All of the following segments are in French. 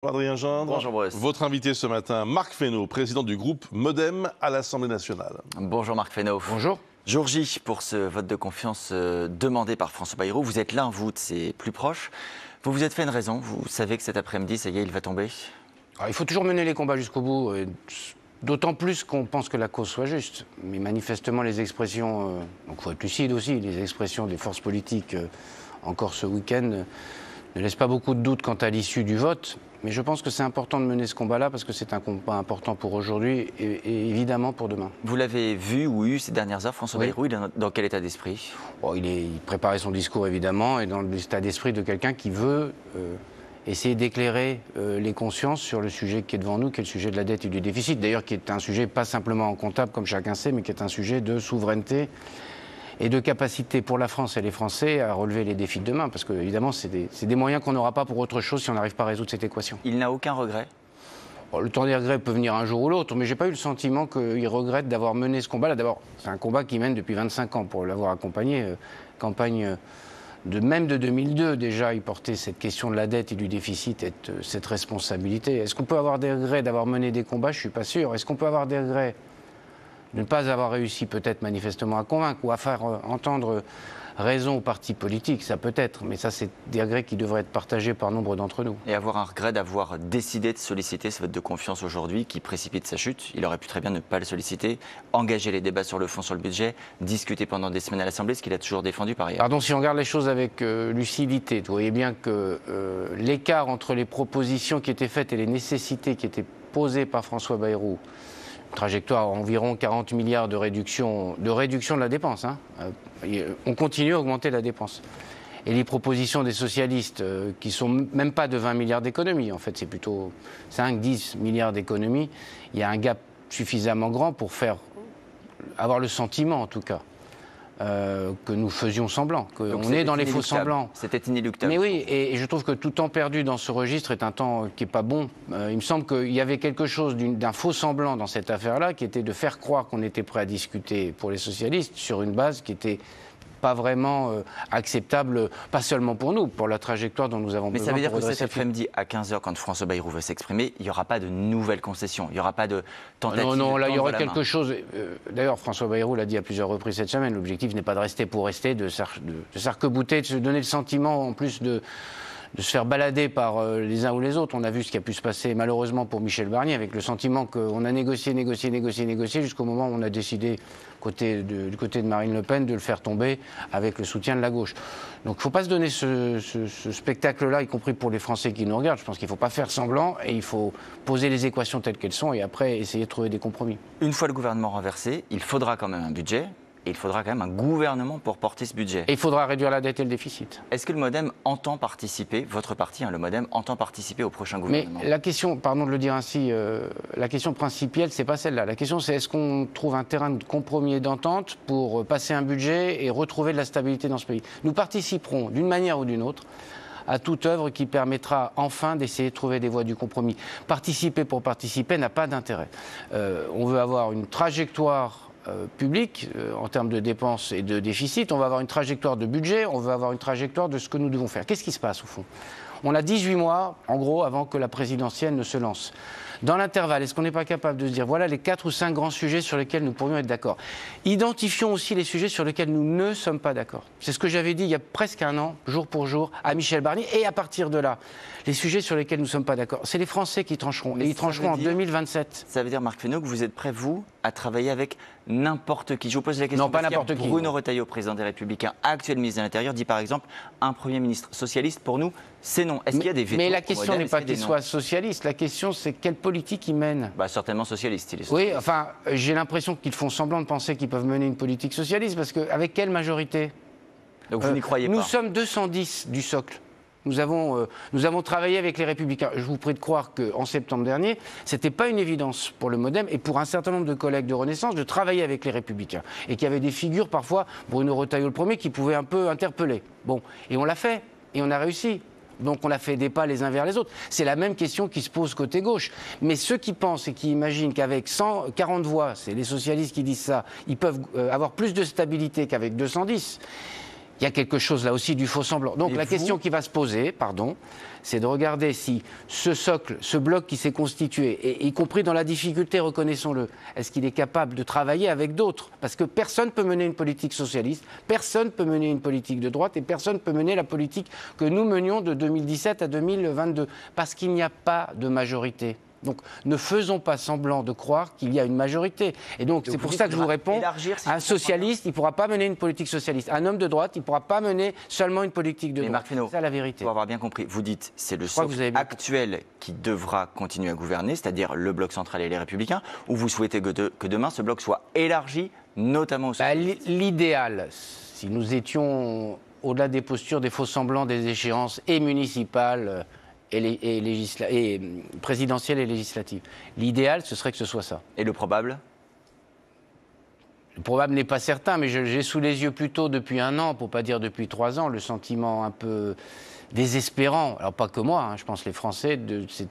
Adrien Gindre. Bonjour Boris. Votre invité ce matin, Marc Fesneau, président du groupe Modem à l'Assemblée nationale. Bonjour Marc Fesneau. Bonjour. Jour J pour ce vote de confiance demandé par François Bayrou. Vous êtes l'un, vous, de ses plus proches. Vous vous êtes fait une raison. Vous savez que cet après-midi, ça y est, il va tomber. Alors, il faut toujours mener les combats jusqu'au bout, d'autant plus qu'on pense que la cause soit juste. Mais manifestement, les expressions, donc il faut être lucide aussi, les expressions des forces politiques encore ce week-end ne laissent pas beaucoup de doutes quant à l'issue du vote. Mais je pense que c'est important de mener ce combat-là parce que c'est un combat important pour aujourd'hui et évidemment pour demain. Vous l'avez vu ou eu ces dernières heures, François Bayrou, il est dans quel état d'esprit? Il préparait son discours évidemment et dans l'état d'esprit de quelqu'un qui veut essayer d'éclairer les consciences sur le sujet qui est devant nous, qui est le sujet de la dette et du déficit. D'ailleurs, qui est un sujet pas simplement comptable comme chacun sait, mais qui est un sujet de souveraineté et de capacité pour la France et les Français à relever les défis de demain. Parce que, évidemment, c'est des moyens qu'on n'aura pas pour autre chose si on n'arrive pas à résoudre cette équation. Il n'a aucun regret? Le temps des regrets peut venir un jour ou l'autre, mais je n'ai pas eu le sentiment qu'il regrette d'avoir mené ce combat-là. D'abord, c'est un combat qu'il mène depuis 25 ans pour l'avoir accompagné. Campagne même de 2002, déjà, il portait cette question de la dette et du déficit et cette responsabilité. Est-ce qu'on peut avoir des regrets d'avoir mené des combats? Je ne suis pas sûr. Est-ce qu'on peut avoir des regrets de ne pas avoir réussi peut-être manifestement à convaincre ou à faire entendre raison aux partis politiques? Ça peut être, mais ça c'est des regrets qui devraient être partagés par nombre d'entre nous. Et avoir un regret d'avoir décidé de solliciter ce vote de confiance aujourd'hui qui précipite sa chute. Il aurait pu très bien ne pas le solliciter, engager les débats sur le fond, sur le budget, discuter pendant des semaines à l'Assemblée, ce qu'il a toujours défendu par ailleurs. Pardon, si on regarde les choses avec lucidité, vous voyez bien que l'écart entre les propositions qui étaient faites et les nécessités qui étaient posées par François Bayrou, trajectoire environ 40 milliards de réduction de la dépense. On continue à augmenter la dépense. Et les propositions des socialistes, qui sont même pas de 20 milliards d'économies, en fait, c'est plutôt 5-10 milliards d'économies, il y a un gap suffisamment grand pour avoir le sentiment, en tout cas, que nous faisions semblant, qu'on est dans les faux semblants. C'était inéluctable. Mais oui, et je trouve que tout temps perdu dans ce registre est un temps qui n'est pas bon. Il me semble qu'il y avait quelque chose d'un faux semblant dans cette affaire-là, qui était de faire croire qu'on était prêt à discuter pour les socialistes sur une base qui était pas vraiment acceptable, pas seulement pour nous, pour la trajectoire dont nous avons besoin. Mais ça veut dire que cet redresser après-midi, à 15h, quand François Bayrou veut s'exprimer, il n'y aura pas de nouvelles concessions, il n'y aura pas de tentative. Non, là, il y de aurait la quelque main. chose. D'ailleurs, François Bayrou l'a dit à plusieurs reprises cette semaine, l'objectif n'est pas de rester pour rester, de s'arc-bouter, de se donner le sentiment, en plus de se faire balader par les uns ou les autres. On a vu ce qui a pu se passer malheureusement pour Michel Barnier, avec le sentiment qu'on a négocié jusqu'au moment où on a décidé, du côté de Marine Le Pen, de le faire tomber avec le soutien de la gauche. Donc il ne faut pas se donner ce spectacle-là, y compris pour les Français qui nous regardent. Je pense qu'il ne faut pas faire semblant et il faut poser les équations telles qu'elles sont et après essayer de trouver des compromis. Une fois le gouvernement renversé, il faudra quand même un budget. Et il faudra quand même un gouvernement pour porter ce budget. Et il faudra réduire la dette et le déficit. Est-ce que le Modem entend participer, votre parti, le Modem, entend participer au prochain gouvernement? Mais la question, pardon de le dire ainsi, la question principielle, c'est pas celle-là. La question, c'est est-ce qu'on trouve un terrain de compromis et d'entente pour passer un budget et retrouver de la stabilité dans ce pays? Nous participerons, d'une manière ou d'une autre, à toute œuvre qui permettra enfin d'essayer de trouver des voies du compromis. Participer pour participer n'a pas d'intérêt. On veut avoir une trajectoire public en termes de dépenses et de déficit, on va avoir une trajectoire de budget, on va avoir une trajectoire de ce que nous devons faire. Qu'est-ce qui se passe au fond? On a 18 mois, en gros, avant que la présidentielle ne se lance. Dans l'intervalle, est-ce qu'on n'est pas capable de se dire, voilà les 4 ou 5 grands sujets sur lesquels nous pourrions être d'accord? Identifions aussi les sujets sur lesquels nous ne sommes pas d'accord. C'est ce que j'avais dit il y a presque un an, jour pour jour, à Michel Barnier. Et à partir de là, les sujets sur lesquels nous ne sommes pas d'accord, c'est les Français qui trancheront. Et ils trancheront en 2027. Ça veut dire, Marc Fesneau, que vous êtes prêt, vous, à travailler avec n'importe qui? Je vous pose la question. Non, pas n'importe qui. Bruno Retailleau, président des Républicains, actuel ministre de l'Intérieur, dit par exemple, un Premier ministre socialiste, pour nous, c'est non. Est-ce qu'il y a des vétos? Mais la question n'est pas qu'il soit socialiste, la question c'est quelle politique il mène. Certainement socialiste, il est socialiste. Oui, enfin, j'ai l'impression qu'ils font semblant de penser qu'ils peuvent mener une politique socialiste, parce qu'avec quelle majorité? Donc vous n'y croyez pas? Nous sommes 210 du socle. Nous avons travaillé avec les Républicains. Je vous prie de croire qu'en septembre dernier, ce n'était pas une évidence pour le Modem et pour un certain nombre de collègues de Renaissance de travailler avec les Républicains. Et qu'il y avait des figures, parfois, Bruno Retailleau le premier, qui pouvaient un peu interpeller. Bon, et on l'a fait, et on a réussi. Donc on a fait des pas les uns vers les autres. C'est la même question qui se pose côté gauche. Mais ceux qui pensent et qui imaginent qu'avec 140 voix, c'est les socialistes qui disent ça, ils peuvent avoir plus de stabilité qu'avec 210, Il y a quelque chose là aussi du faux semblant. Donc la question qui va se poser, c'est de regarder si ce socle, ce bloc qui s'est constitué, et y compris dans la difficulté, reconnaissons-le, est-ce qu'il est capable de travailler avec d'autres? Parce que personne ne peut mener une politique socialiste, personne ne peut mener une politique de droite et personne ne peut mener la politique que nous menions de 2017 à 2022, parce qu'il n'y a pas de majorité. Donc ne faisons pas semblant de croire qu'il y a une majorité. Et donc c'est pour ça que je vous réponds, un socialiste, il ne pourra pas mener une politique socialiste. Un homme de droite, il ne pourra pas mener seulement une politique de droite. Marc Fesneau, c'est ça la vérité. Pour avoir bien compris, vous dites c'est le socle actuel qui devra continuer à gouverner, c'est-à-dire le bloc central et les Républicains, ou vous souhaitez que demain ce bloc soit élargi, notamment au socialistes? L'idéal, si nous étions au-delà des postures, des faux semblants, des échéances et municipales, et présidentielle et législative. L'idéal, ce serait que ce soit ça. Et le probable? Le probable n'est pas certain, mais j'ai sous les yeux plutôt depuis 1 an, pour ne pas dire depuis 3 ans, le sentiment un peu désespérant, alors pas que moi, je pense les Français, c'est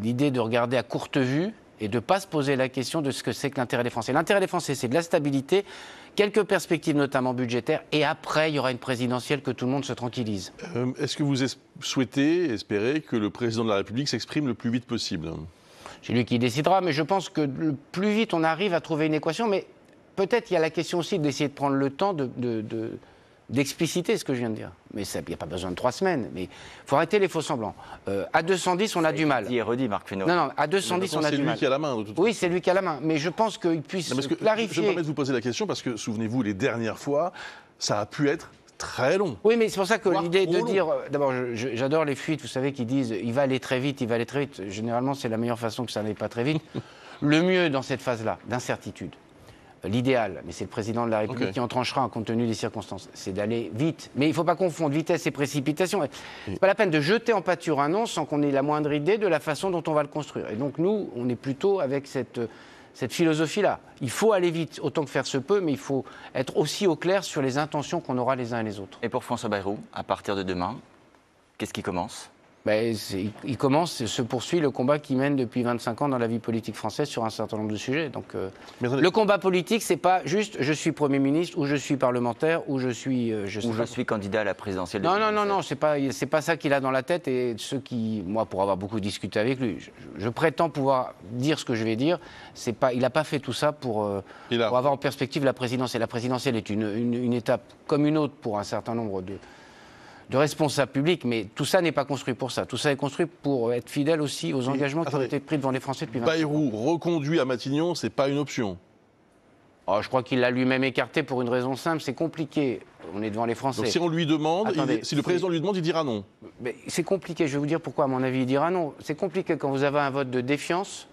l'idée de regarder à courte vue et de ne pas se poser la question de ce que c'est que l'intérêt des Français. L'intérêt des Français, c'est de la stabilité, quelques perspectives notamment budgétaires, et après, il y aura une présidentielle que tout le monde se tranquillise. Est-ce que vous souhaitez, espérez que le président de la République s'exprime le plus vite possible? C'est lui qui décidera, mais je pense que le plus vite on arrive à trouver une équation, mais peut-être il y a la question aussi d'essayer de prendre le temps d'expliciter ce que je viens de dire. Mais il n'y a pas besoin de 3 semaines. Mais il faut arrêter les faux semblants. À 210, on a du mal. Dit et redit, Marc Fesneau. Non, à 210, on a du mal. C'est lui qui a la main, de toute façon. Oui, c'est lui qui a la main. Mais je pense qu'il puisse clarifier. Je me permets de vous poser la question parce que, souvenez-vous, les dernières fois, ça a pu être très long. Oui, mais c'est pour ça que l'idée de dire... D'abord, j'adore les fuites, vous savez, qui disent « il va aller très vite, il va aller très vite ». Généralement, c'est la meilleure façon que ça n'aille pas très vite. Le mieux dans cette phase-là, d'incertitude, l'idéal, mais c'est le président de la République qui en tranchera compte tenu des circonstances, c'est d'aller vite. Mais il ne faut pas confondre vitesse et précipitation. Ce n'est pas la peine de jeter en pâture un nom sans qu'on ait la moindre idée de la façon dont on va le construire. Et donc nous, on est plutôt avec cette philosophie-là. Il faut aller vite, autant que faire se peut, mais il faut être aussi au clair sur les intentions qu'on aura les uns et les autres. Et pour François Bayrou, à partir de demain, qu'est-ce qui commence? Il commence, se poursuit le combat qu'il mène depuis 25 ans dans la vie politique française sur un certain nombre de sujets. Donc, le combat politique, c'est pas juste je suis Premier ministre ou je suis parlementaire ou je suis candidat à la présidentielle. Non, c'est pas ça qu'il a dans la tête. Et ceux qui, moi, pour avoir beaucoup discuté avec lui, je prétends pouvoir dire ce que je vais dire. Il n'a pas fait tout ça pour avoir en perspective la présidentielle. La présidentielle est une étape comme une autre pour un certain nombre de responsables publics, mais tout ça n'est pas construit pour ça. Tout ça est construit pour être fidèle aussi aux engagements qui ont été pris devant les Français depuis 20 ans. Bayrou reconduit à Matignon, c'est pas une option. Je crois qu'il l'a lui-même écarté pour une raison simple, c'est compliqué. On est devant les Français. Donc si on lui demande, si le président lui demande, il dira non. Mais c'est compliqué, je vais vous dire pourquoi à mon avis il dira non. C'est compliqué quand vous avez un vote de défiance.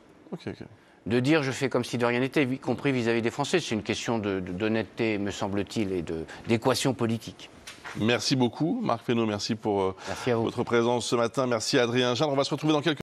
De dire je fais comme si de rien n'était, y compris vis-à-vis des Français. C'est une question d'honnêteté, me semble-t-il, et d'équation politique. Merci beaucoup, Marc Fesneau. Merci pour votre présence ce matin. Merci à Adrien Gindre. On va se retrouver dans quelques